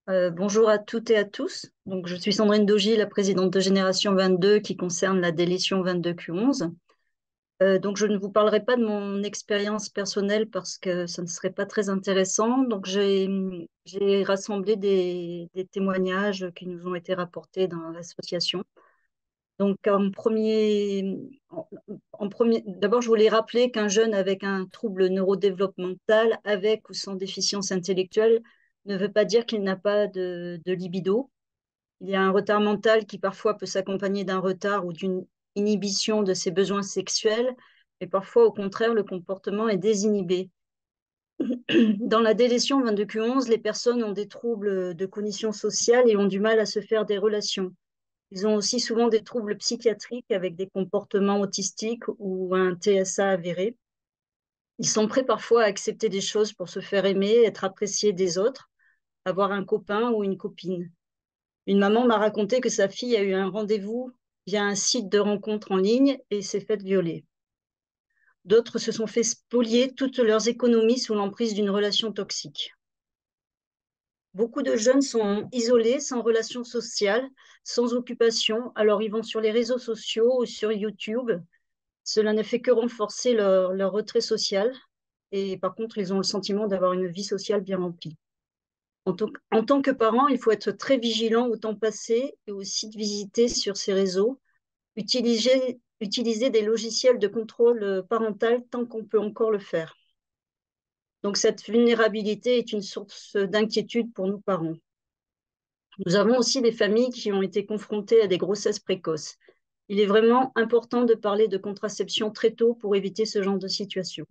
Bonjour à toutes et à tous. Donc, je suis Sandrine Dogy, la présidente de Génération 22 qui concerne la délétion 22Q11. Donc, je ne vous parlerai pas de mon expérience personnelle parce que ça ne serait pas très intéressant. Donc, j'ai rassemblé des témoignages qui nous ont été rapportés dans l'association. Donc, d'abord, je voulais rappeler qu'un jeune avec un trouble neurodéveloppemental, avec ou sans déficience intellectuelle, ne veut pas dire qu'il n'a pas de libido. Il y a un retard mental qui parfois peut s'accompagner d'un retard ou d'une inhibition de ses besoins sexuels, et parfois, au contraire, le comportement est désinhibé. Dans la délétion 22Q11, les personnes ont des troubles de cognition sociale et ont du mal à se faire des relations. Ils ont aussi souvent des troubles psychiatriques avec des comportements autistiques ou un TSA avéré. Ils sont prêts parfois à accepter des choses pour se faire aimer, être appréciés des autres, avoir un copain ou une copine. Une maman m'a raconté que sa fille a eu un rendez-vous via un site de rencontre en ligne et s'est faite violer. D'autres se sont fait spolier toutes leurs économies sous l'emprise d'une relation toxique. Beaucoup de jeunes sont isolés, sans relation sociale, sans occupation, alors ils vont sur les réseaux sociaux ou sur YouTube. Cela ne fait que renforcer leur retrait social et par contre, ils ont le sentiment d'avoir une vie sociale bien remplie. En tant que parent, il faut être très vigilant au temps passé et aux sites visités sur ces réseaux. Utiliser des logiciels de contrôle parental tant qu'on peut encore le faire. Donc cette vulnérabilité est une source d'inquiétude pour nos parents. Nous avons aussi des familles qui ont été confrontées à des grossesses précoces. Il est vraiment important de parler de contraception très tôt pour éviter ce genre de situation.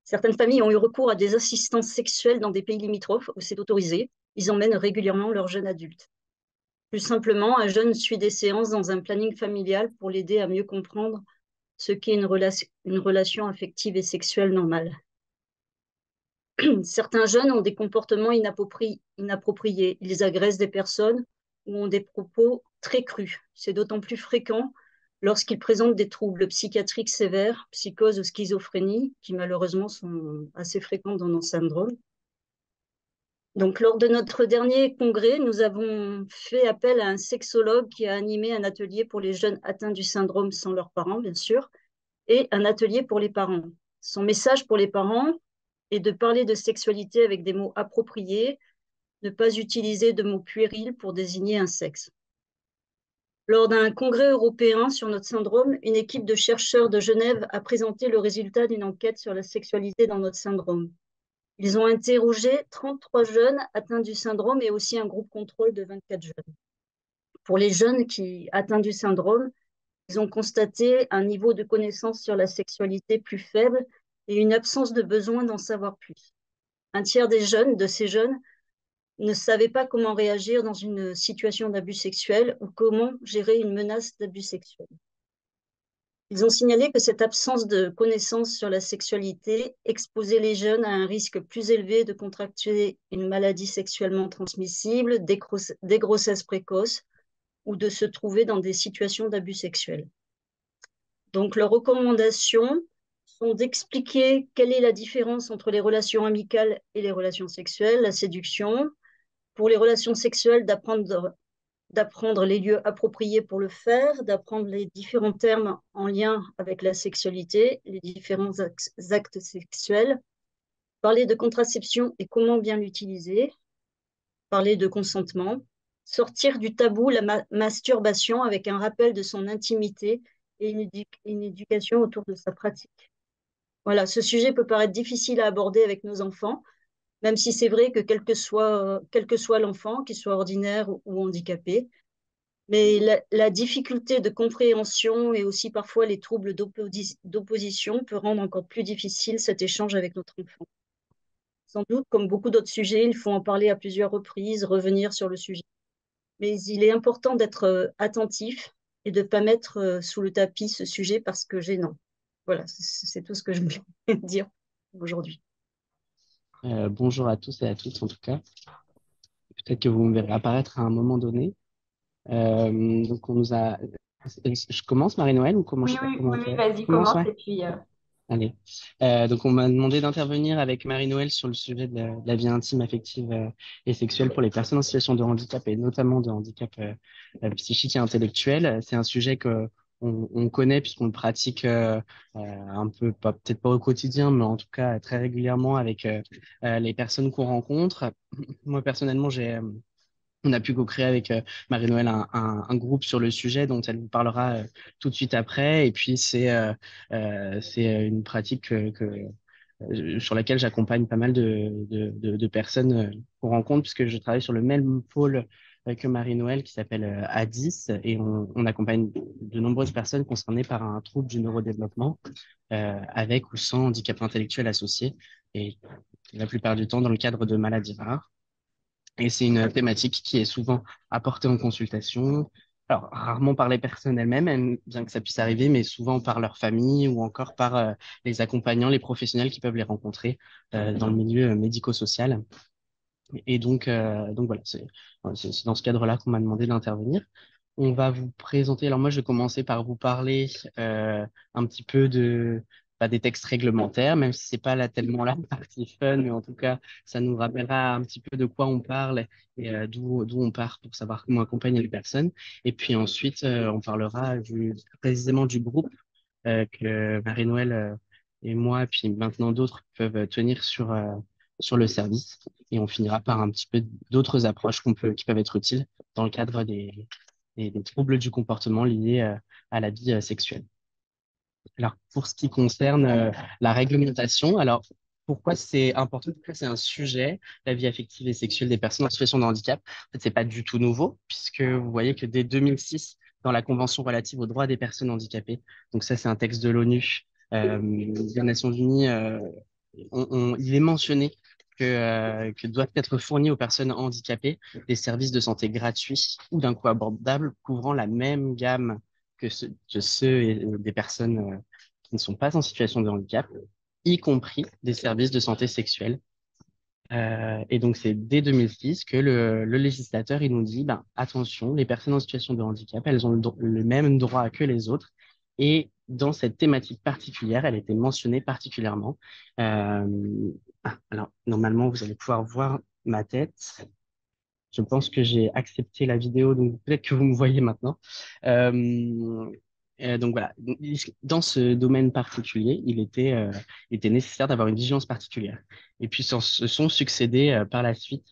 Certaines familles ont eu recours à des assistances sexuelles dans des pays limitrophes où c'est autorisé. Ils emmènent régulièrement leurs jeunes adultes. Plus simplement, un jeune suit des séances dans un planning familial pour l'aider à mieux comprendre ce qu'est une relation affective et sexuelle normale. Certains jeunes ont des comportements inappropriés. Ils agressent des personnes ou ont des propos très crus. C'est d'autant plus fréquent lorsqu'ils présentent des troubles psychiatriques sévères, psychose ou schizophrénie, qui malheureusement sont assez fréquents dans nos syndromes. Donc, lors de notre dernier congrès, nous avons fait appel à un sexologue qui a animé un atelier pour les jeunes atteints du syndrome sans leurs parents, bien sûr, et un atelier pour les parents. Son message pour les parents est de parler de sexualité avec des mots appropriés, ne pas utiliser de mots puérils pour désigner un sexe. Lors d'un congrès européen sur notre syndrome, une équipe de chercheurs de Genève a présenté le résultat d'une enquête sur la sexualité dans notre syndrome. Ils ont interrogé 33 jeunes atteints du syndrome et aussi un groupe contrôle de 24 jeunes. Pour les jeunes atteints du syndrome, ils ont constaté un niveau de connaissance sur la sexualité plus faible et une absence de besoin d'en savoir plus. Un tiers de ces jeunes, ne savaient pas comment réagir dans une situation d'abus sexuel ou comment gérer une menace d'abus sexuel. Ils ont signalé que cette absence de connaissance sur la sexualité exposait les jeunes à un risque plus élevé de contracter une maladie sexuellement transmissible, des grossesses précoces ou de se trouver dans des situations d'abus sexuels. Donc, leurs recommandations sont d'expliquer quelle est la différence entre les relations amicales et les relations sexuelles, la séduction. Pour les relations sexuelles, d'apprendre les lieux appropriés pour le faire, d'apprendre les différents termes en lien avec la sexualité, les différents actes sexuels, parler de contraception et comment bien l'utiliser, parler de consentement, sortir du tabou la masturbation avec un rappel de son intimité et une éducation autour de sa pratique. Voilà, ce sujet peut paraître difficile à aborder avec nos enfants, même si c'est vrai que quel que soit l'enfant, qu'il soit ordinaire ou handicapé, mais la difficulté de compréhension et aussi parfois les troubles d'opposition peut rendre encore plus difficile cet échange avec notre enfant. Sans doute, comme beaucoup d'autres sujets, il faut en parler à plusieurs reprises, revenir sur le sujet. Mais il est important d'être attentif et de ne pas mettre sous le tapis ce sujet parce que gênant. Voilà, c'est tout ce que je voulais dire aujourd'hui. Bonjour à tous et à toutes en tout cas. Peut-être que vous me verrez apparaître à un moment donné. Donc on nous a. Je commence Marie-Noël ou comment Oui, je fais? oui, Comment oui, on oui, fait? vas-y, Commence, commence ouais. et puis. Allez. Donc, on m'a demandé d'intervenir avec Marie-Noël sur le sujet de la vie intime, affective et sexuelle pour les personnes en situation de handicap et notamment de handicap psychique et intellectuel. C'est un sujet que on connaît puisqu'on le pratique un peu, peut-être pas au quotidien, mais en tout cas très régulièrement avec les personnes qu'on rencontre. Moi, personnellement, on a pu co-créer avec Marie-Noël un groupe sur le sujet dont elle vous parlera tout de suite après. Et puis, c'est une pratique sur laquelle j'accompagne pas mal de personnes qu'on rencontre, puisque je travaille sur le même pôle que Marie-Noël qui s'appelle ADIS. Et on accompagne de nombreuses personnes concernées par un trouble du neurodéveloppement avec ou sans handicap intellectuel associé. Et la plupart du temps dans le cadre de maladies rares. Et c'est une thématique qui est souvent apportée en consultation. Alors, rarement par les personnes elles-mêmes, bien que ça puisse arriver, mais souvent par leur famille ou encore par les accompagnants, les professionnels qui peuvent les rencontrer dans le milieu médico-social. Et donc voilà, c'est dans ce cadre-là qu'on m'a demandé d'intervenir. On va vous présenter. Alors moi, je vais commencer par vous parler un petit peu des textes réglementaires, même si c'est pas là tellement la partie fun, mais en tout cas, ça nous rappellera un petit peu de quoi on parle et d'où on part pour savoir comment accompagner les personnes. Et puis ensuite, on parlera précisément du groupe que Marie-Noël et moi, puis maintenant d'autres peuvent tenir sur le service. Et on finira par un petit peu d'autres approches qui peuvent être utiles dans le cadre des troubles du comportement liés à la vie sexuelle. Alors, pour ce qui concerne la réglementation, alors pourquoi c'est important? Pourquoi c'est un sujet, la vie affective et sexuelle des personnes en situation de handicap? En fait, c'est pas du tout nouveau, puisque vous voyez que dès 2006, dans la Convention relative aux droits des personnes handicapées, donc ça, c'est un texte de l'ONU, des Nations Unies, il est mentionné que doivent être fournis aux personnes handicapées des services de santé gratuits ou d'un coût abordable couvrant la même gamme que ceux des personnes qui ne sont pas en situation de handicap, y compris des services de santé sexuelle. Et donc, c'est dès 2006 que le législateur, il nous dit, ben, attention, les personnes en situation de handicap, elles ont le même droit que les autres. Et dans cette thématique particulière, elle était mentionnée particulièrement. Alors, normalement, vous allez pouvoir voir ma tête. Je pense que j'ai accepté la vidéo, donc peut-être que vous me voyez maintenant. Euh, donc voilà, dans ce domaine particulier, il était nécessaire d'avoir une vigilance particulière. Et puis se sont succédés par la suite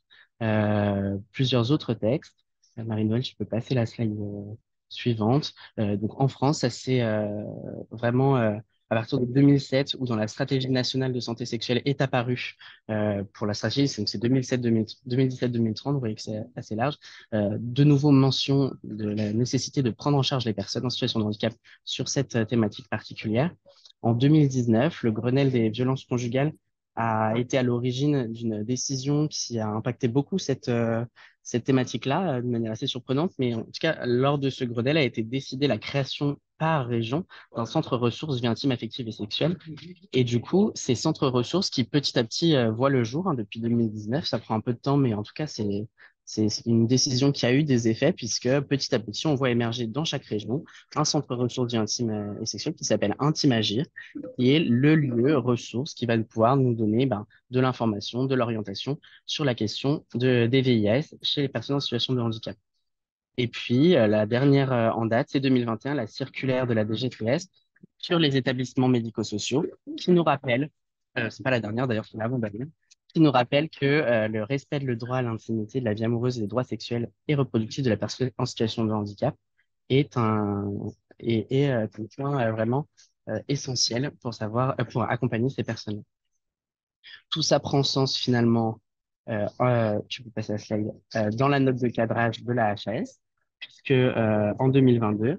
plusieurs autres textes. Marie-Noël, tu peux passer la slide suivante. Donc en France, ça s'est vraiment à partir de 2007, où dans la stratégie nationale de santé sexuelle est apparue pour la stratégie, donc c'est 2017-2030, vous voyez que c'est assez large. De nouveau, mention de la nécessité de prendre en charge les personnes en situation de handicap sur cette thématique particulière. En 2019, le Grenelle des violences conjugales a été à l'origine d'une décision qui a impacté beaucoup cette thématique-là de manière assez surprenante. Mais en tout cas, lors de ce Grenelle a été décidée la création par région d'un centre ressources vie intime, affective et sexuelle. Et du coup, ces centres ressources qui petit à petit voient le jour depuis 2019, ça prend un peu de temps, mais en tout cas, c'est une décision qui a eu des effets puisque petit à petit, on voit émerger dans chaque région un centre ressources vie intime et sexuelle qui s'appelle Intime Agir, qui est le lieu ressource qui va pouvoir nous donner de l'information, de l'orientation sur la question des VIS chez les personnes en situation de handicap. Et puis, la dernière en date, c'est 2021, la circulaire de la DGTS sur les établissements médico-sociaux, qui nous rappelle, c'est pas la dernière d'ailleurs, c'est l'avant-dernière, qui nous rappelle que le respect de le droit à l'intimité de la vie amoureuse et des droits sexuels et reproductifs de la personne en situation de handicap est un point vraiment essentiel pour pour accompagner ces personnes. Tout ça prend sens finalement, tu peux passer à la slide, dans la note de cadrage de la HAS, puisque en 2022,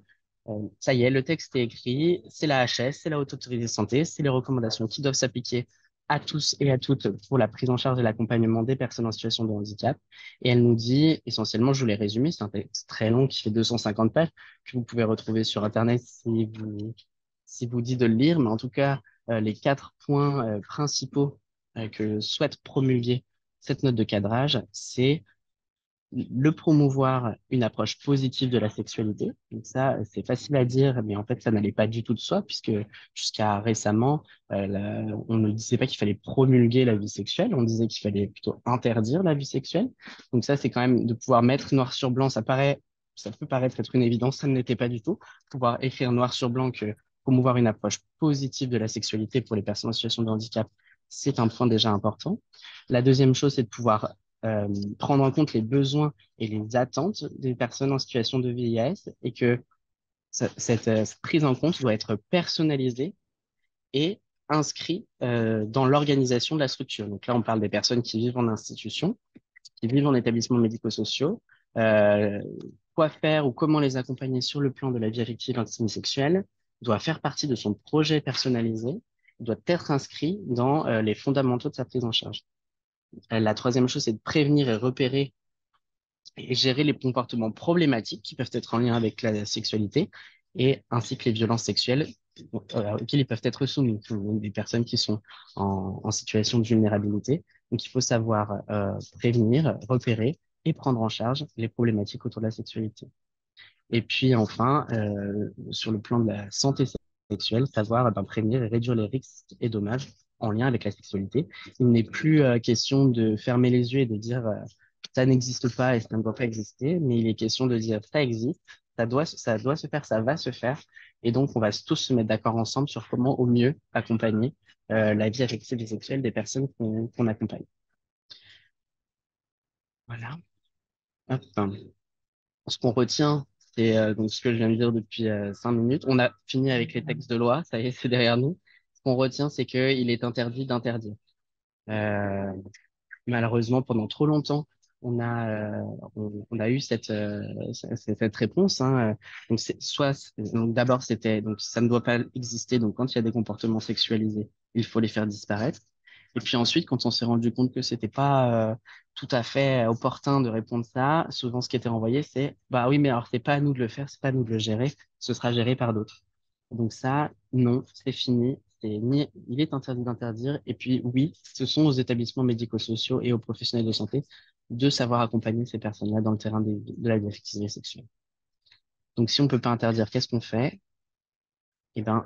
ça y est, le texte est écrit, c'est la HAS, c'est la Haute Autorité de Santé, c'est les recommandations qui doivent s'appliquer à tous et à toutes pour la prise en charge et l'accompagnement des personnes en situation de handicap. Et elle nous dit, essentiellement, je vous l'ai résumé, c'est un texte très long qui fait 250 pages, que vous pouvez retrouver sur Internet si vous dit de le lire, mais en tout cas, les 4 points principaux que souhaite promulguer cette note de cadrage, c'est le promouvoir une approche positive de la sexualité. Donc ça, c'est facile à dire, mais en fait, ça n'allait pas du tout de soi, puisque jusqu'à récemment, on ne disait pas qu'il fallait promulguer la vie sexuelle, on disait qu'il fallait plutôt interdire la vie sexuelle. Donc ça, c'est quand même de pouvoir mettre noir sur blanc, ça peut paraître être une évidence, ça ne l'était pas du tout. Pouvoir écrire noir sur blanc que promouvoir une approche positive de la sexualité pour les personnes en situation de handicap, c'est un point déjà important. La deuxième chose, c'est de pouvoir euh, prendre en compte les besoins et les attentes des personnes en situation de VIH et que cette prise en compte doit être personnalisée et inscrite dans l'organisation de la structure. Donc là, on parle des personnes qui vivent en institution, qui vivent en établissements médico-sociaux, euh, quoi faire ou comment les accompagner sur le plan de la vie affective intime et sexuelle doit faire partie de son projet personnalisé, doit être inscrit dans les fondamentaux de sa prise en charge. La troisième chose, c'est de prévenir et repérer et gérer les comportements problématiques qui peuvent être en lien avec la sexualité et ainsi que les violences sexuelles auxquelles ils peuvent être soumis, donc des personnes qui sont en situation de vulnérabilité. Donc, il faut savoir prévenir, repérer et prendre en charge les problématiques autour de la sexualité. Et puis enfin, sur le plan de la santé sexuelle, savoir prévenir et réduire les risques et dommages en lien avec la sexualité. Il n'est plus question de fermer les yeux et de dire ça n'existe pas et ça ne doit pas exister, mais il est question de dire ça existe, ça doit se faire, ça va se faire. Et donc, on va tous se mettre d'accord ensemble sur comment au mieux accompagner la vie affective et sexuelle des personnes qu'on accompagne. Voilà. Hop. Ce qu'on retient, c'est donc ce que je viens de dire depuis 5 minutes. On a fini avec les textes de loi, ça y est, c'est derrière nous. Ce qu'on retient, c'est qu'il est interdit d'interdire. Euh, Malheureusement, pendant trop longtemps, on a eu cette réponse. Hein. Donc, donc d'abord, c'était donc ça ne doit pas exister. Donc, quand il y a des comportements sexualisés, il faut les faire disparaître. Et puis ensuite, quand on s'est rendu compte que c'était pas tout à fait opportun de répondre ça, souvent ce qui était envoyé, c'est bah oui, mais alors c'est pas à nous de le faire, c'est pas à nous de le gérer, ce sera géré par d'autres. Donc ça, non, c'est fini. Il est interdit d'interdire. Et puis oui, ce sont aux établissements médico-sociaux et aux professionnels de santé de savoir accompagner ces personnes-là dans le terrain de la vie affective et sexuelle. Donc si on peut pas interdire, qu'est-ce qu'on fait? Eh ben,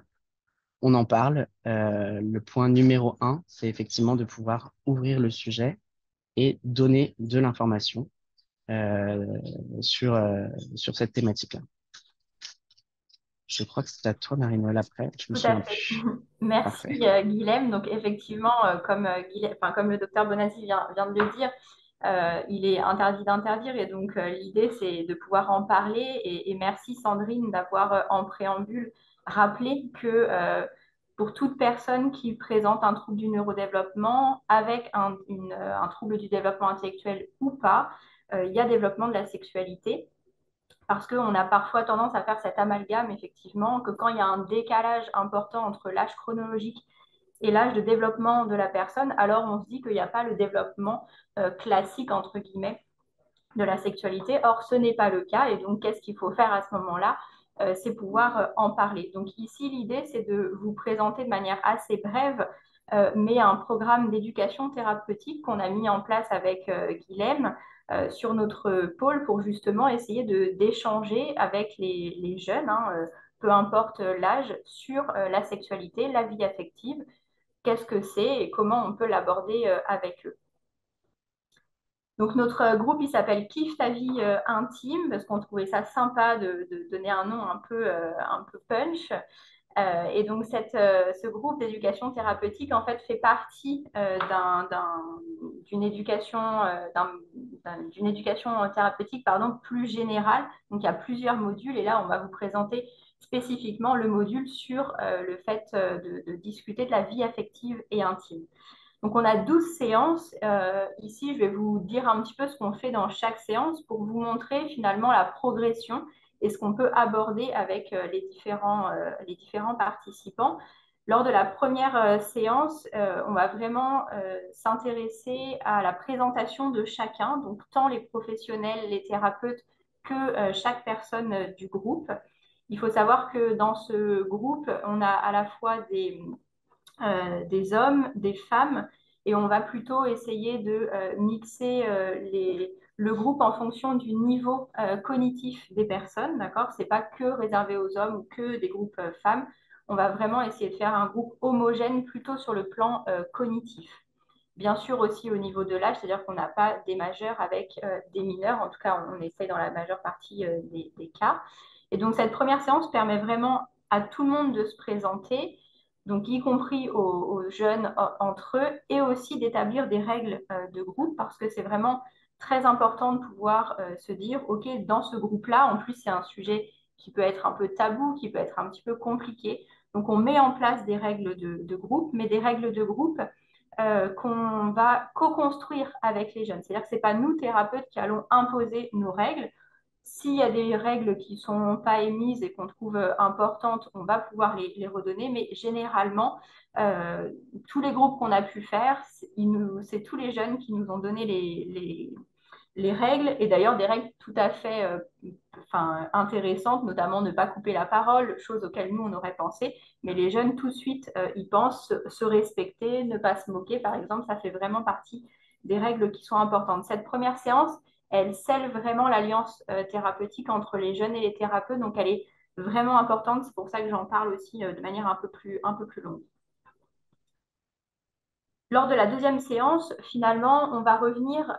on en parle. Le point numéro un, c'est effectivement de pouvoir ouvrir le sujet et donner de l'information euh, sur, euh, sur cette thématique-là. Je crois que c'est à toi, Marie-Noël, après. Je me Tout à souviens fait. plus. Merci, Parfait. Guilhem. Donc, effectivement, comme le docteur Bonazzi vient de le dire, il est interdit d'interdire. Et donc, l'idée, c'est de pouvoir en parler. Et merci, Sandrine, d'avoir, en préambule, rappelé que pour toute personne qui présente un trouble du neurodéveloppement, avec un trouble du développement intellectuel ou pas, il y a développement de la sexualité. Parce qu'on a parfois tendance à faire cet amalgame, effectivement, que quand il y a un décalage important entre l'âge chronologique et l'âge de développement de la personne, alors on se dit qu'il n'y a pas le développement classique, entre guillemets, de la sexualité. Or, ce n'est pas le cas. Et donc, qu'est-ce qu'il faut faire à ce moment-là? C'est pouvoir en parler. Donc, ici, l'idée, c'est de vous présenter de manière assez brève, mais un programme d'éducation thérapeutique qu'on a mis en place avec Guilhem sur notre pôle pour justement essayer d'échanger avec les jeunes, hein, peu importe l'âge, sur la sexualité, la vie affective, qu'est-ce que c'est et comment on peut l'aborder avec eux. Donc notre groupe, il s'appelle Kiffe ta vie intime parce qu'on trouvait ça sympa de donner un nom un peu punch. Et donc ce groupe d'éducation thérapeutique en fait fait partie d'une éducation d'une éducation thérapeutique pardon plus générale. Donc il y a plusieurs modules et là on va vous présenter spécifiquement le module sur le fait de discuter de la vie affective et intime. Donc, on a 12 séances. Ici, je vais vous dire un petit peu ce qu'on fait dans chaque séance pour vous montrer finalement la progression et ce qu'on peut aborder avec les différents participants. Lors de la première séance, on va vraiment s'intéresser à la présentation de chacun, donc tant les professionnels, les thérapeutes que chaque personne du groupe. Il faut savoir que dans ce groupe, on a à la fois des hommes, des femmes, et on va plutôt essayer de mixer le groupe en fonction du niveau cognitif des personnes, d'accord? C'est pas que réservé aux hommes ou que des groupes femmes. On va vraiment essayer de faire un groupe homogène plutôt sur le plan cognitif. Bien sûr aussi au niveau de l'âge, c'est-à-dire qu'on n'a pas des majeurs avec des mineurs. En tout cas, on essaye dans la majeure partie des cas. Et donc, cette première séance permet vraiment à tout le monde de se présenter, donc y compris aux jeunes entre eux, et aussi d'établir des règles de groupe, parce que c'est vraiment très important de pouvoir se dire, OK, dans ce groupe-là, en plus, c'est un sujet qui peut être un peu tabou, qui peut être un petit peu compliqué. Donc, on met en place des règles de groupe, mais des règles de groupe qu'on va co-construire avec les jeunes. C'est-à-dire que ce n'est pas nous, thérapeutes, qui allons imposer nos règles. S'il y a des règles qui ne sont pas émises et qu'on trouve importantes, on va pouvoir les redonner. Mais généralement, tous les groupes qu'on a pu faire, c'est tous les jeunes qui nous ont donné les règles, et d'ailleurs des règles tout à fait intéressantes, notamment ne pas couper la parole, chose auxquelles nous on aurait pensé, mais les jeunes tout de suite y pensent, se respecter, ne pas se moquer par exemple, ça fait vraiment partie des règles qui sont importantes. Cette première séance, elle scelle vraiment l'alliance thérapeutique entre les jeunes et les thérapeutes, donc elle est vraiment importante, c'est pour ça que j'en parle aussi de manière un peu plus longue. Lors de la deuxième séance, finalement, on va revenir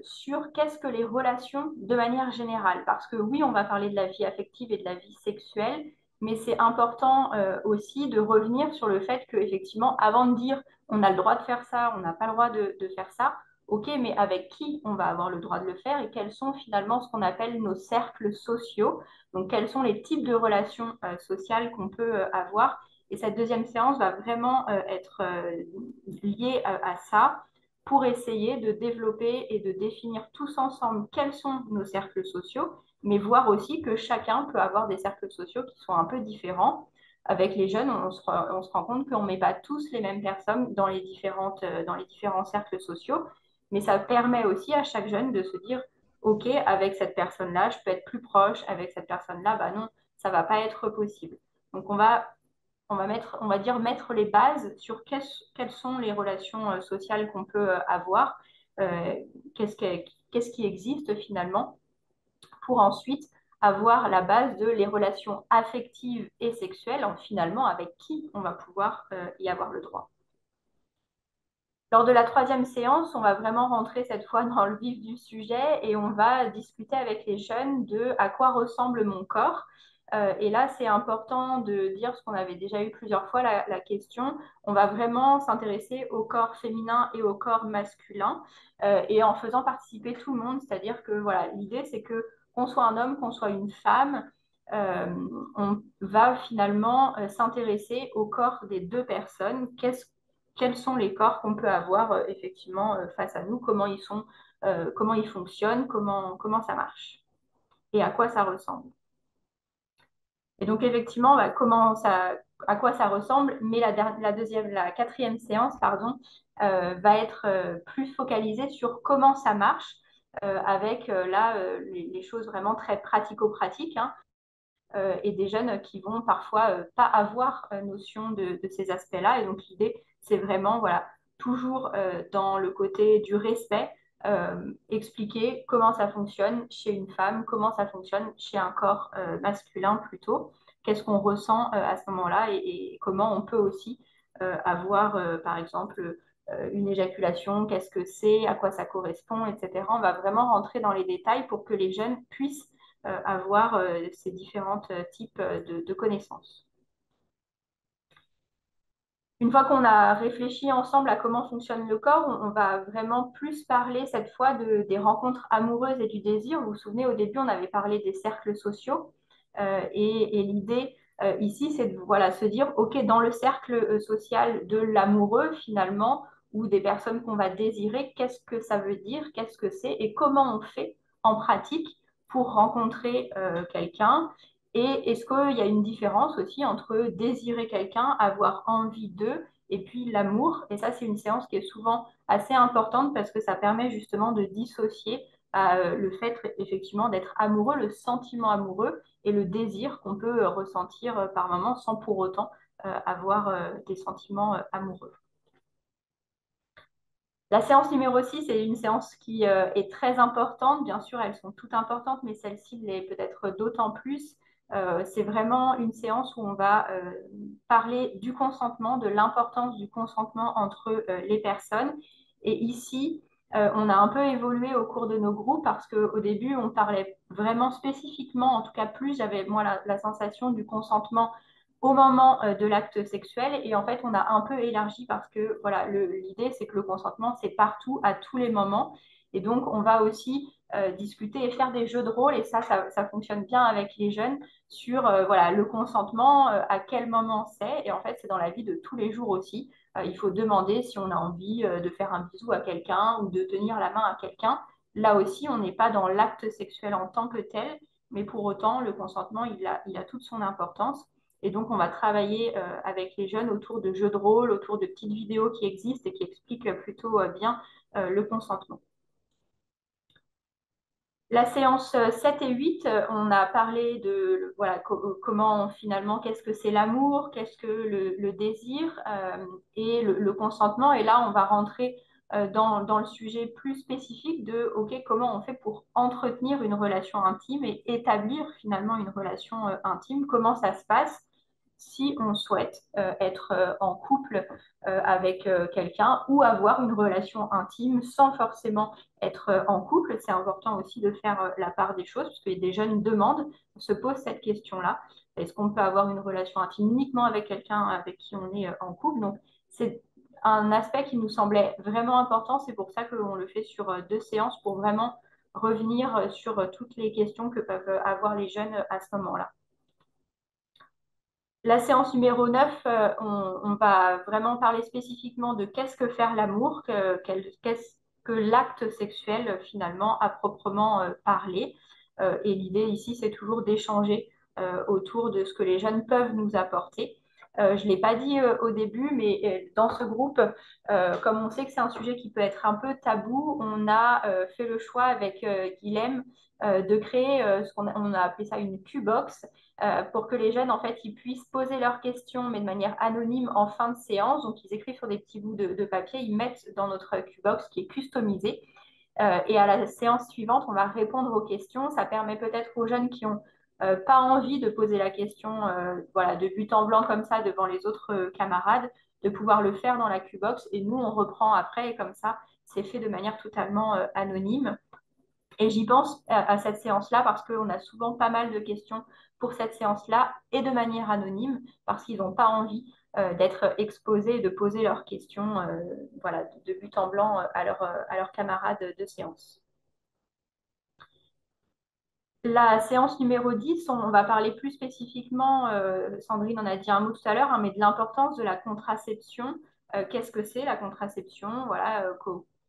sur qu'est-ce que les relations de manière générale. Parce que oui, on va parler de la vie affective et de la vie sexuelle, mais c'est important aussi de revenir sur le fait qu'effectivement, avant de dire on a le droit de faire ça, on n'a pas le droit de faire ça, ok, mais avec qui on va avoir le droit de le faire et quels sont finalement ce qu'on appelle nos cercles sociaux. Donc, quels sont les types de relations sociales qu'on peut avoir. Et cette deuxième séance va vraiment être liée à ça pour essayer de développer et de définir tous ensemble quels sont nos cercles sociaux, mais voir aussi que chacun peut avoir des cercles sociaux qui sont un peu différents. Avec les jeunes, on se rend compte qu'on ne met pas tous les mêmes personnes dans les différents cercles sociaux, mais ça permet aussi à chaque jeune de se dire, OK, avec cette personne-là, je peux être plus proche, avec cette personne-là, bah non, ça ne va pas être possible. Donc, on va dire mettre les bases sur quelles sont les relations sociales qu'on peut avoir, euh, qu'est-ce qui existe finalement, pour ensuite avoir la base de les relations affectives et sexuelles, finalement avec qui on va pouvoir y avoir le droit. Lors de la troisième séance, on va vraiment rentrer cette fois dans le vif du sujet et on va discuter avec les jeunes de à quoi ressemble mon corps. Et là, c'est important de dire ce qu'on avait déjà eu plusieurs fois, la question. On va vraiment s'intéresser au corps féminin et au corps masculin et en faisant participer tout le monde. C'est-à-dire que voilà, l'idée, c'est que qu'on soit un homme, qu'on soit une femme, on va finalement s'intéresser au corps des deux personnes. Quels sont les corps qu'on peut avoir effectivement face à nous, comment ils sont, comment ils fonctionnent, comment ça marche et à quoi ça ressemble. Et donc effectivement, bah, à quoi ça ressemble, mais la quatrième séance, pardon, va être plus focalisée sur comment ça marche, avec là les choses vraiment très pratico-pratiques, hein, et des jeunes qui vont parfois pas avoir notion de ces aspects-là. Et donc l'idée, c'est vraiment voilà, toujours dans le côté du respect, expliquer comment ça fonctionne chez une femme, comment ça fonctionne chez un corps masculin plutôt, qu'est-ce qu'on ressent à ce moment-là et comment on peut aussi avoir, par exemple, une éjaculation, qu'est-ce que c'est, à quoi ça correspond, etc. On va vraiment rentrer dans les détails pour que les jeunes puissent avoir ces différents types de connaissances. Une fois qu'on a réfléchi ensemble à comment fonctionne le corps, on va vraiment plus parler cette fois des rencontres amoureuses et du désir. Vous vous souvenez, au début, on avait parlé des cercles sociaux. Et l'idée ici, c'est de voilà, se dire, OK, dans le cercle social de l'amoureux, finalement, ou des personnes qu'on va désirer, qu'est-ce que ça veut dire, qu'est-ce que c'est et comment on fait en pratique pour rencontrer quelqu'un. Et est-ce qu'il y a une différence aussi entre désirer quelqu'un, avoir envie d'eux, et puis l'amour? Et ça, c'est une séance qui est souvent assez importante parce que ça permet justement de dissocier le fait effectivement d'être amoureux, le sentiment amoureux et le désir qu'on peut ressentir par moment sans pour autant avoir des sentiments amoureux. La séance numéro 6 est une séance qui est très importante. Bien sûr, elles sont toutes importantes, mais celle-ci l'est peut-être d'autant plus. C'est vraiment une séance où on va parler du consentement, de l'importance du consentement entre les personnes. Et ici, on a un peu évolué au cours de nos groupes parce qu'au début, on parlait vraiment spécifiquement, en tout cas plus, j'avais moi la sensation du consentement au moment de l'acte sexuel. Et en fait, on a un peu élargi parce que voilà, l'idée, c'est que le consentement, c'est partout, à tous les moments. Et donc, on va aussi discuter et faire des jeux de rôle. Et ça fonctionne bien avec les jeunes sur voilà, le consentement, à quel moment c'est. Et en fait, c'est dans la vie de tous les jours aussi. Il faut demander si on a envie de faire un bisou à quelqu'un ou de tenir la main à quelqu'un. Là aussi, on n'est pas dans l'acte sexuel en tant que tel, mais pour autant, le consentement, il a toute son importance. Et donc, on va travailler avec les jeunes autour de jeux de rôle, autour de petites vidéos qui existent et qui expliquent plutôt bien le consentement. La séance 7 et 8, on a parlé de voilà, comment finalement, qu'est-ce que c'est l'amour, qu'est-ce que le désir et le consentement. Et là, on va rentrer dans le sujet plus spécifique de OK, comment on fait pour entretenir une relation intime et établir finalement une relation intime, comment ça se passe si on souhaite être en couple avec quelqu'un ou avoir une relation intime sans forcément être en couple. C'est important aussi de faire la part des choses, parce que des jeunes demandent, se posent cette question-là. Est-ce qu'on peut avoir une relation intime uniquement avec quelqu'un avec qui on est en couple? Donc, c'est un aspect qui nous semblait vraiment important. C'est pour ça qu'on le fait sur 2 séances pour vraiment revenir sur toutes les questions que peuvent avoir les jeunes à ce moment-là. La séance numéro 9, on va vraiment parler spécifiquement de qu'est-ce que faire l'amour, qu'est-ce que l'acte sexuel finalement à proprement parler. Et l'idée ici, c'est toujours d'échanger autour de ce que les jeunes peuvent nous apporter. Je ne l'ai pas dit au début, mais dans ce groupe, comme on sait que c'est un sujet qui peut être un peu tabou, on a fait le choix avec Guilhem de créer on a appelé ça une Q-box pour que les jeunes, en fait, ils puissent poser leurs questions, mais de manière anonyme en fin de séance. Donc, ils écrivent sur des petits bouts de papier, ils mettent dans notre Q-box qui est customisé. Et à la séance suivante, on va répondre aux questions. Ça permet peut-être aux jeunes qui ont pas envie de poser la question voilà, de but en blanc comme ça devant les autres camarades, de pouvoir le faire dans la Q-box. Et nous, on reprend après, et comme ça, c'est fait de manière totalement anonyme. Et j'y pense à cette séance-là parce qu'on a souvent pas mal de questions pour cette séance-là et de manière anonyme parce qu'ils n'ont pas envie d'être exposés et de poser leurs questions voilà, de but en blanc à leurs camarades de séance. La séance numéro 10, on va parler plus spécifiquement, Sandrine en a dit un mot tout à l'heure, hein, mais de l'importance de la contraception. Qu'est-ce que c'est la contraception? Voilà,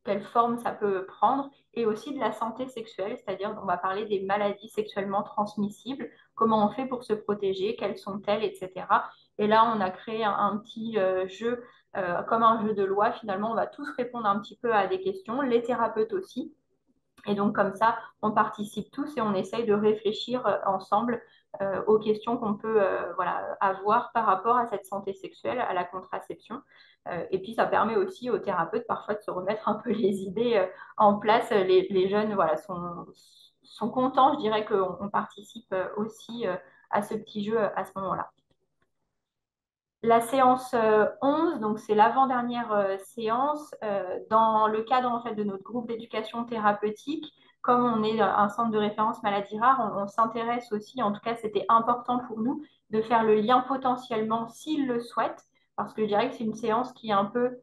quelle forme ça peut prendre, et aussi de la santé sexuelle, c'est-à-dire on va parler des maladies sexuellement transmissibles, comment on fait pour se protéger, quelles sont-elles, etc. Et là, on a créé un petit jeu, comme un jeu de loi. Finalement, on va tous répondre un petit peu à des questions, les thérapeutes aussi. Et donc, comme ça, on participe tous et on essaye de réfléchir ensemble aux questions qu'on peut voilà, avoir par rapport à cette santé sexuelle, à la contraception. Et puis, ça permet aussi aux thérapeutes parfois de se remettre un peu les idées en place. Les jeunes voilà, sont contents, je dirais, qu'on participe aussi à ce petit jeu à ce moment-là. La séance 11, donc c'est l'avant-dernière séance, dans le cadre en fait, de notre groupe d'éducation thérapeutique. Comme on est un centre de référence maladies rares, on s'intéresse aussi, en tout cas c'était important pour nous, de faire le lien potentiellement s'ils le souhaitent, parce que je dirais que c'est une séance qui est un peu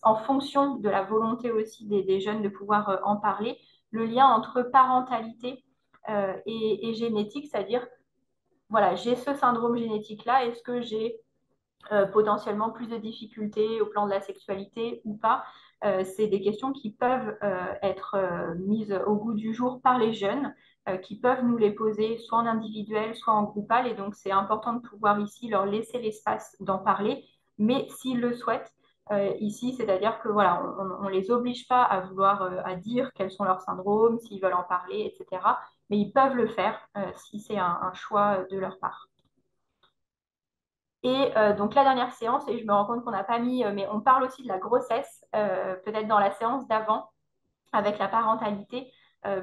en fonction de la volonté aussi des jeunes de pouvoir en parler, le lien entre parentalité et génétique, c'est-à-dire, voilà, j'ai ce syndrome génétique-là, est-ce que j'ai potentiellement plus de difficultés au plan de la sexualité ou pas. C'est des questions qui peuvent être mises au goût du jour par les jeunes, qui peuvent nous les poser soit en individuel, soit en groupal. Et donc, c'est important de pouvoir ici leur laisser l'espace d'en parler, mais s'ils le souhaitent, ici, c'est-à-dire que voilà, on ne les oblige pas à vouloir à dire quels sont leurs syndromes, s'ils veulent en parler, etc. Mais ils peuvent le faire si c'est un choix de leur part. Et donc la dernière séance, et je me rends compte qu'on n'a pas mis, mais on parle aussi de la grossesse, peut-être dans la séance d'avant, avec la parentalité,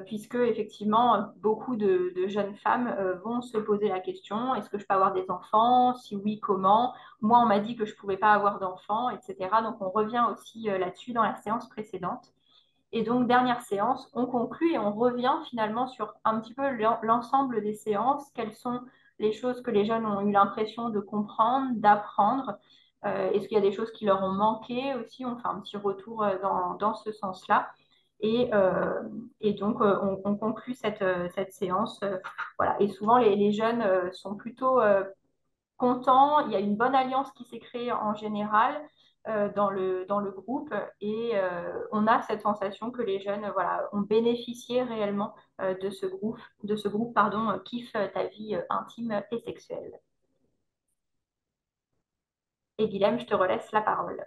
puisque effectivement, beaucoup de jeunes femmes vont se poser la question, est-ce que je peux avoir des enfants? Si oui, comment? Moi, on m'a dit que je ne pouvais pas avoir d'enfants, etc. Donc on revient aussi là-dessus dans la séance précédente. Et donc, dernière séance, on conclut et on revient finalement sur un petit peu l'ensemble des séances, quelles sont les choses que les jeunes ont eu l'impression de comprendre, d'apprendre. Est-ce qu'il y a des choses qui leur ont manqué aussi? On fait un petit retour dans ce sens-là. Et, euh, et donc, on conclut cette séance. Voilà. Et souvent, les jeunes sont plutôt contents. Il y a une bonne alliance qui s'est créée en général dans le groupe et on a cette sensation que les jeunes voilà, ont bénéficié réellement de ce groupe pardon, Kiffe ta vie intime et sexuelle. Et Guilhem, je te relaisse la parole.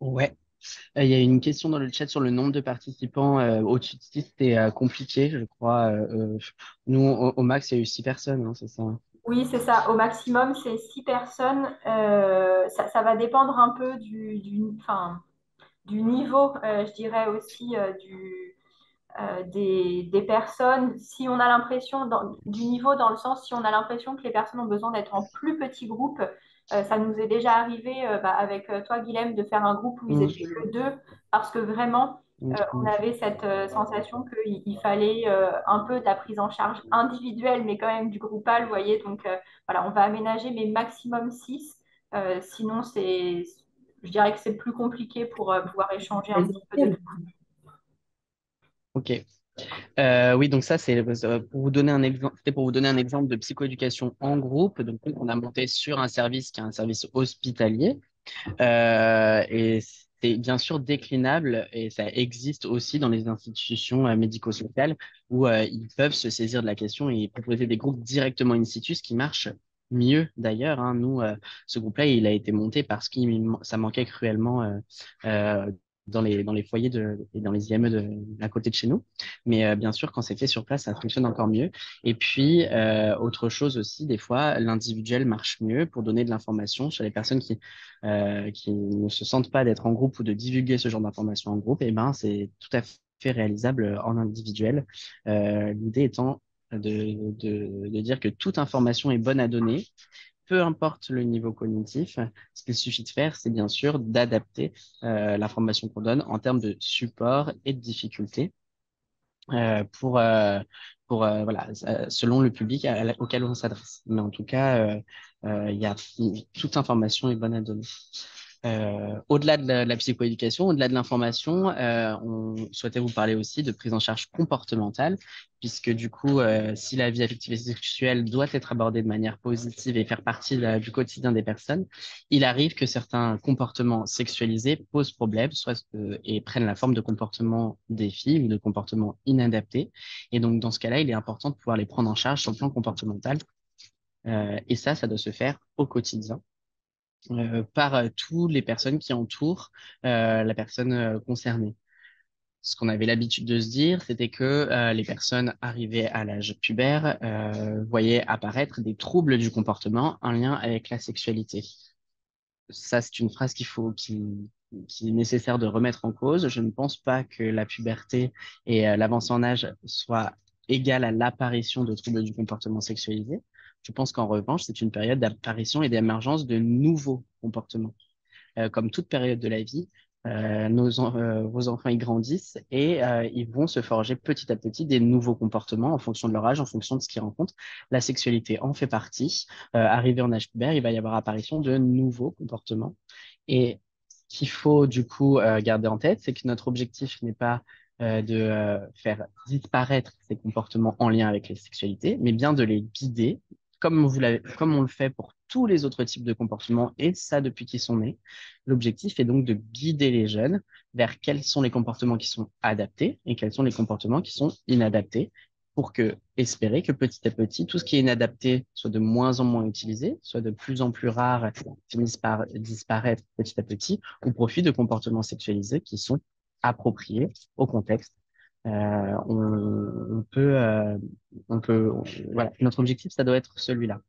Ouais. Il y a une question dans le chat sur le nombre de participants. Au-dessus de 6, c'était compliqué, je crois. Nous, au max, il y a eu 6 personnes, hein, c'est ça. Oui, c'est ça. Au maximum, c'est 6 personnes. Ça va dépendre un peu enfin, du niveau, je dirais aussi, des personnes, si on a l'impression, du niveau dans le sens, si on a l'impression que les personnes ont besoin d'être en plus petits groupes, ça nous est déjà arrivé avec toi, Guilhem, de faire un groupe où ils Mm, étaient que deux, parce que vraiment, on mm. avait cette sensation qu'il fallait un peu de la prise en charge individuelle, mais quand même du groupal, vous voyez. Donc voilà, on va aménager, mais maximum 6. Sinon, je dirais que c'est plus compliqué pour pouvoir échanger un petit peu de tout. Ok. Oui, donc ça, c'est pour vous donner un exemple. C'était pour vous donner un exemple de psychoéducation en groupe. Donc, on a monté sur un service qui est un service hospitalier. Et c'est bien sûr déclinable et ça existe aussi dans les institutions médico-sociales où ils peuvent se saisir de la question et proposer des groupes directement in situ, ce qui marche mieux d'ailleurs, hein. Nous, ce groupe-là, il a été monté parce que ça manquait cruellement euh, dans les foyers et dans les IME à côté de chez nous. Mais bien sûr, quand c'est fait sur place, ça fonctionne encore mieux. Et puis, autre chose aussi, des fois, l'individuel marche mieux pour donner de l'information sur les personnes qui ne se sentent pas d'être en groupe ou de divulguer ce genre d'informations en groupe, et ben, c'est tout à fait réalisable en individuel. L'idée étant de dire que toute information est bonne à donner, peu importe le niveau cognitif. Ce qu'il suffit de faire, c'est bien sûr d'adapter l'information qu'on donne en termes de support et de difficulté euh, pour, euh, voilà, selon le public auquel on s'adresse. Mais en tout cas, il y a toute information est bonne à donner. Au-delà de la psychoéducation, au-delà de l'information, on souhaitait vous parler aussi de prise en charge comportementale, puisque du coup, si la vie affective et sexuelle doit être abordée de manière positive et faire partie du quotidien des personnes, il arrive que certains comportements sexualisés posent problème, soit et prennent la forme de comportements des filles ou de comportements inadaptés. Et donc, dans ce cas-là, il est important de pouvoir les prendre en charge sur le plan comportemental. Et ça doit se faire au quotidien par toutes les personnes qui entourent la personne concernée. Ce qu'on avait l'habitude de se dire, c'était que les personnes arrivées à l'âge pubère voyaient apparaître des troubles du comportement en lien avec la sexualité. Ça, c'est une phrase qui est nécessaire de remettre en cause. Je ne pense pas que la puberté et l'avancée en âge soient égales à l'apparition de troubles du comportement sexualisé. Je pense qu'en revanche, c'est une période d'apparition et d'émergence de nouveaux comportements. Comme toute période de la vie, vos enfants ils grandissent et ils vont se forger petit à petit des nouveaux comportements en fonction de leur âge, en fonction de ce qu'ils rencontrent. La sexualité en fait partie. Arrivé en âge pubère, il va y avoir apparition de nouveaux comportements. Et ce qu'il faut du coup garder en tête, c'est que notre objectif n'est pas de faire disparaître ces comportements en lien avec les sexualités, mais bien de les guider, comme on le fait pour tous les autres types de comportements, et ça depuis qu'ils sont nés. L'objectif est donc de guider les jeunes vers quels sont les comportements qui sont adaptés et quels sont les comportements qui sont inadaptés pour espérer que petit à petit, tout ce qui est inadapté soit de moins en moins utilisé, soit de plus en plus rare, finisse par disparaître petit à petit, au profit de comportements sexualisés qui sont appropriés au contexte. On peut, voilà. Notre objectif, ça doit être celui-là.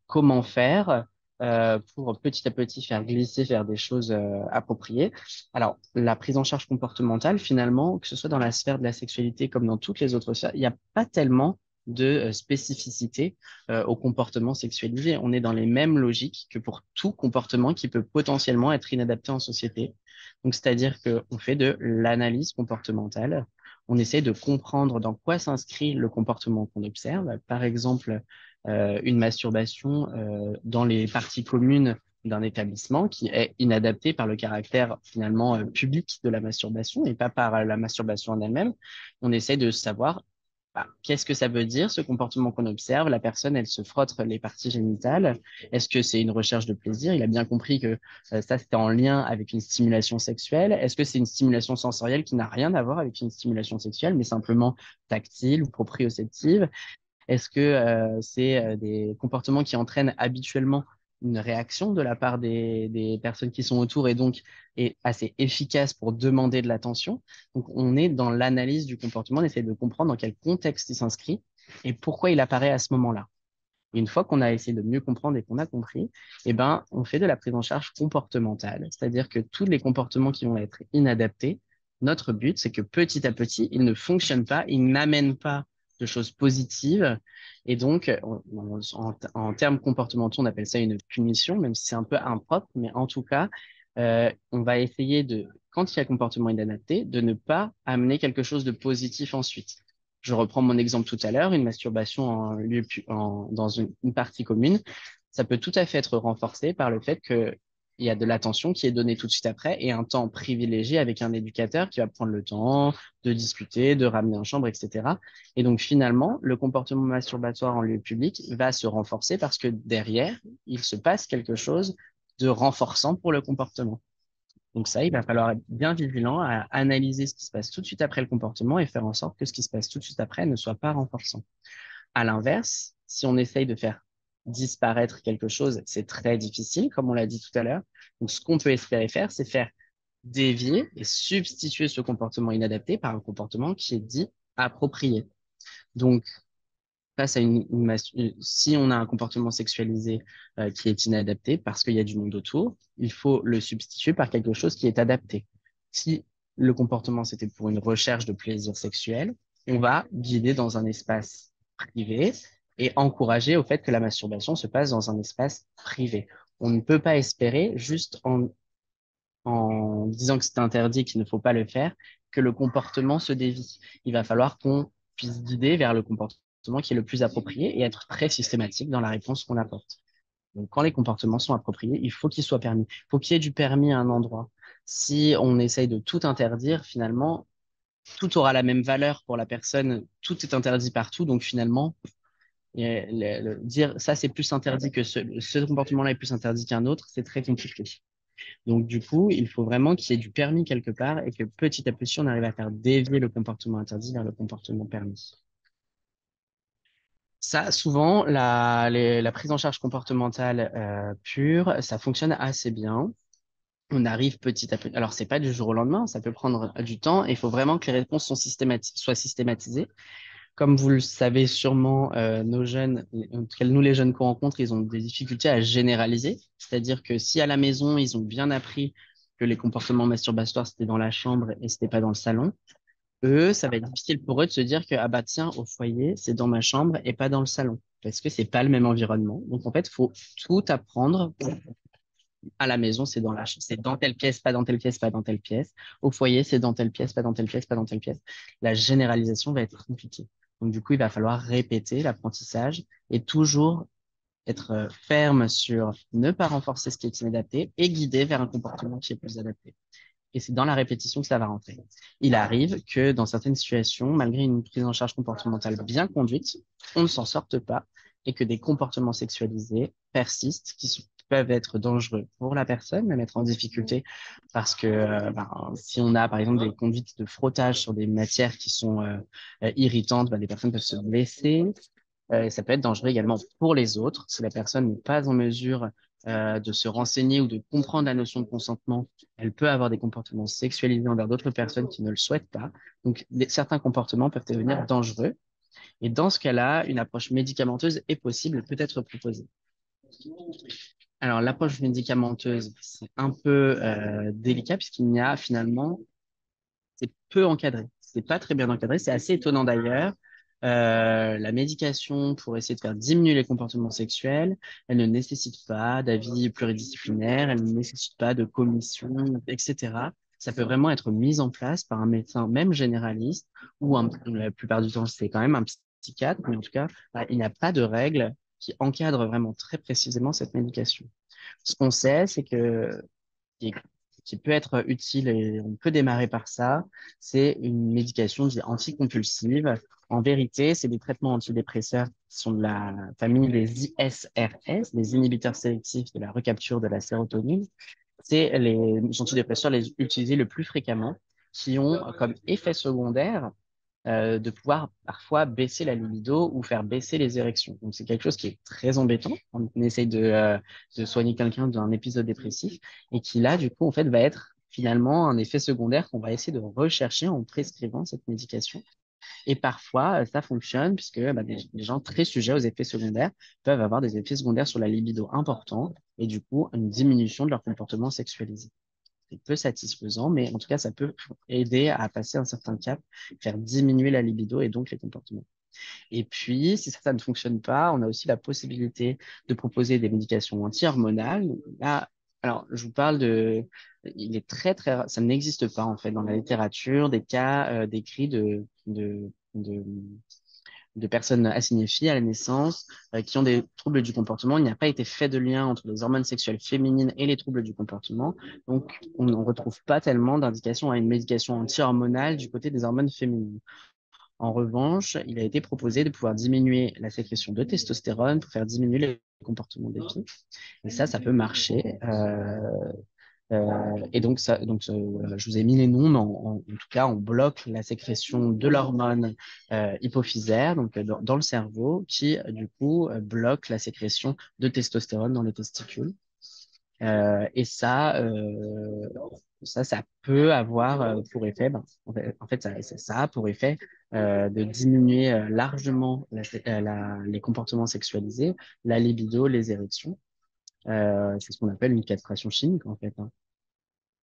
Comment faire? pour petit à petit faire glisser vers des choses appropriées. Alors, la prise en charge comportementale, finalement, que ce soit dans la sphère de la sexualité comme dans toutes les autres sphères, il n'y a pas tellement de spécificité au comportement sexualisé. On est dans les mêmes logiques que pour tout comportement qui peut potentiellement être inadapté en société. Donc, c'est-à-dire qu'on fait de l'analyse comportementale. On essaie de comprendre dans quoi s'inscrit le comportement qu'on observe. Par exemple, une masturbation dans les parties communes d'un établissement qui est inadapté par le caractère finalement public de la masturbation et pas par la masturbation en elle-même. On essaie de savoir qu'est-ce que ça veut dire, ce comportement qu'on observe. La personne, elle se frotte les parties génitales. Est-ce que c'est une recherche de plaisir? Il a bien compris que ça, c'était en lien avec une stimulation sexuelle. Est-ce que c'est une stimulation sensorielle qui n'a rien à voir avec une stimulation sexuelle, mais simplement tactile ou proprioceptive? Est-ce que c'est des comportements qui entraînent habituellement une réaction de la part des personnes qui sont autour et donc est assez efficace pour demander de l'attention? Donc, on est dans l'analyse du comportement, on essaie de comprendre dans quel contexte il s'inscrit et pourquoi il apparaît à ce moment-là. Et une fois qu'on a essayé de mieux comprendre et qu'on a compris, eh ben, on fait de la prise en charge comportementale, c'est-à-dire que tous les comportements qui vont être inadaptés, notre but, c'est que petit à petit, ils ne fonctionnent pas, ils n'amènent pas de choses positives. Et donc, en termes comportementaux, on appelle ça une punition, même si c'est un peu impropre, mais en tout cas, on va essayer de, quand il y a comportement inadapté, de ne pas amener quelque chose de positif ensuite. Je reprends mon exemple tout à l'heure, une masturbation dans une partie commune, ça peut tout à fait être renforcé par le fait qu'il y a de l'attention qui est donnée tout de suite après et un temps privilégié avec un éducateur qui va prendre le temps de discuter, de ramener en chambre, etc. Et donc finalement, le comportement masturbatoire en lieu public va se renforcer parce que derrière, il se passe quelque chose de renforçant pour le comportement. Donc ça, il va falloir être bien vigilant à analyser ce qui se passe tout de suite après le comportement et faire en sorte que ce qui se passe tout de suite après ne soit pas renforçant. À l'inverse, si on essaye de faire disparaître quelque chose, c'est très difficile, comme on l'a dit tout à l'heure. Donc ce qu'on peut espérer faire, c'est faire dévier et substituer ce comportement inadapté par un comportement qui est dit approprié. Donc, face à si on a un comportement sexualisé qui est inadapté parce qu'il y a du monde autour, il faut le substituer par quelque chose qui est adapté. Si le comportement c'était pour une recherche de plaisir sexuel, on va guider dans un espace privé et encourager au fait que la masturbation se passe dans un espace privé. On ne peut pas espérer juste en disant que c'est interdit, qu'il ne faut pas le faire, que le comportement se dévie. Il va falloir qu'on puisse guider vers le comportement qui est le plus approprié et être très systématique dans la réponse qu'on apporte. Donc, quand les comportements sont appropriés, il faut qu'ils soient permis. Il faut qu'il y ait du permis à un endroit. Si on essaye de tout interdire, finalement, tout aura la même valeur pour la personne. Tout est interdit partout. Donc, finalement, dire ça, c'est plus interdit que ce comportement-là est plus interdit qu'un autre, c'est très compliqué. Donc, du coup, il faut vraiment qu'il y ait du permis quelque part et que petit à petit, on arrive à faire dévier le comportement interdit vers le comportement permis. Ça, souvent, la prise en charge comportementale pure, ça fonctionne assez bien. On arrive petit à petit. Alors, c'est pas du jour au lendemain, ça peut prendre du temps et il faut vraiment que les réponses soient systématisées. Comme vous le savez sûrement, nos jeunes, en tout cas nous les jeunes qu'on rencontre, ils ont des difficultés à généraliser. C'est-à-dire que si à la maison, ils ont bien appris que les comportements masturbatoires, c'était dans la chambre et c'était pas dans le salon, eux, ça va être difficile pour eux de se dire que, ah bah tiens, au foyer, c'est dans ma chambre et pas dans le salon. Parce que c'est pas le même environnement. Donc en fait, faut tout apprendre. À la maison, c'est dans telle pièce, pas dans telle pièce, pas dans telle pièce. Au foyer, c'est dans telle pièce, pas dans telle pièce, pas dans telle pièce. La généralisation va être compliquée. Donc, du coup, il va falloir répéter l'apprentissage et toujours être ferme sur ne pas renforcer ce qui est inadapté et guider vers un comportement qui est plus adapté. Et c'est dans la répétition que ça va rentrer. Il arrive que dans certaines situations, malgré une prise en charge comportementale bien conduite, on ne s'en sorte pas et que des comportements sexualisés persistent, peuvent être dangereux pour la personne, la mettre en difficulté parce que si on a par exemple des conduites de frottage sur des matières qui sont irritantes, les personnes peuvent se blesser. Ça peut être dangereux également pour les autres si la personne n'est pas en mesure de se renseigner ou de comprendre la notion de consentement. Elle peut avoir des comportements sexualisés envers d'autres personnes qui ne le souhaitent pas. Donc, certains comportements peuvent devenir dangereux. Et dans ce cas-là, une approche médicamenteuse est possible, peut être proposée. Alors, l'approche médicamenteuse, c'est un peu délicat puisqu'il n'y a finalement, c'est peu encadré. C'est pas très bien encadré. C'est assez étonnant d'ailleurs. La médication pour essayer de faire diminuer les comportements sexuels, elle ne nécessite pas d'avis pluridisciplinaire, elle ne nécessite pas de commission, etc. Ça peut vraiment être mis en place par un médecin, même généraliste, ou la plupart du temps, c'est quand même un psychiatre, mais en tout cas, il n'y a pas de règles qui encadrent vraiment très précisément cette médication. Ce qu'on sait, c'est que qui, qui peut être utile et on peut démarrer par ça, c'est une médication dite anticompulsive. En vérité, c'est des traitements antidépresseurs qui sont de la famille des ISRS, les inhibiteurs sélectifs de la recapture de la sérotonine. C'est les antidépresseurs les utilisés le plus fréquemment, qui ont comme effet secondaire de pouvoir parfois baisser la libido ou faire baisser les érections. Donc c'est quelque chose qui est très embêtant. On essaye de soigner quelqu'un d'un épisode dépressif et qui là, du coup, en fait, va être finalement un effet secondaire qu'on va essayer de rechercher en prescrivant cette médication. Et parfois, ça fonctionne puisque des gens très sujets aux effets secondaires peuvent avoir des effets secondaires sur la libido importants et du coup, une diminution de leur comportement sexualisé. C'est peu satisfaisant, mais en tout cas, ça peut aider à passer un certain cap, faire diminuer la libido et donc les comportements. Et puis, si ça ne fonctionne pas, on a aussi la possibilité de proposer des médications anti-hormonales. Là, alors, je vous parle il est très rare, ça n'existe pas en fait dans la littérature des cas décrits de personnes assignées filles à la naissance qui ont des troubles du comportement. Il n'y a pas été fait de lien entre les hormones sexuelles féminines et les troubles du comportement. Donc, on ne retrouve pas tellement d'indication à une médication anti-hormonale du côté des hormones féminines. En revanche, il a été proposé de pouvoir diminuer la sécrétion de testostérone pour faire diminuer les comportements des filles. Et ça peut marcher. Et donc, voilà, je vous ai mis les noms, mais en tout cas, on bloque la sécrétion de l'hormone hypophysaire, donc dans le cerveau, qui du coup bloque la sécrétion de testostérone dans les testicules. Et ça peut avoir pour effet, en fait, ça a pour effet de diminuer largement les comportements sexualisés, la libido, les érections. C'est ce qu'on appelle une castration chimique, en fait, hein.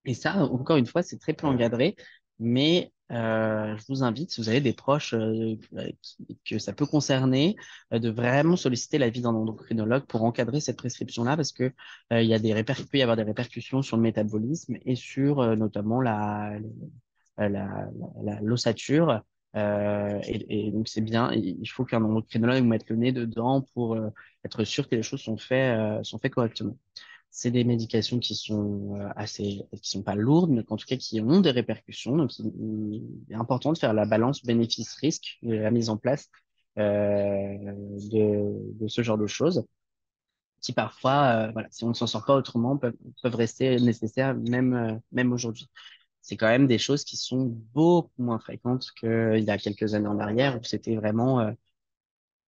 Et ça, encore une fois, c'est très peu encadré, mais je vous invite, si vous avez des proches que ça peut concerner, de vraiment solliciter l'avis d'un endocrinologue pour encadrer cette prescription-là, parce que il y a il peut y avoir des répercussions sur le métabolisme et sur notamment l'ossature. Et donc, c'est bien, il faut qu'un endocrinologue mette le nez dedans pour être sûr que les choses sont faites correctement. C'est des médications qui sont qui sont pas lourdes, mais qu'en tout cas qui ont des répercussions. Donc, il est important de faire la balance bénéfice-risque de la mise en place de ce genre de choses, qui parfois, voilà, si on ne s'en sort pas autrement, peuvent rester nécessaires même aujourd'hui. C'est quand même des choses qui sont beaucoup moins fréquentes qu'il y a quelques années en arrière, où c'était vraiment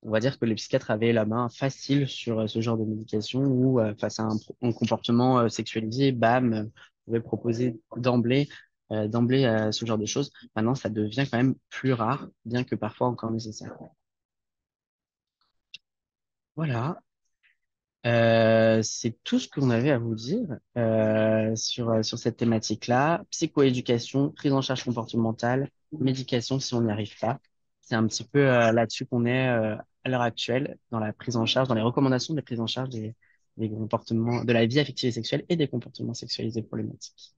on va dire que les psychiatres avaient la main facile sur ce genre de médication où, face à un comportement sexualisé, bam, on pouvait proposer d'emblée ce genre de choses. Maintenant, ça devient quand même plus rare, bien que parfois encore nécessaire. Voilà. C'est tout ce qu'on avait à vous dire sur cette thématique-là. Psychoéducation, prise en charge comportementale, médication si on n'y arrive pas. C'est un petit peu là-dessus qu'on est à l'heure actuelle dans la prise en charge, dans les recommandations de la prise en charge des comportements, de la vie affective et sexuelle et des comportements sexualisés problématiques.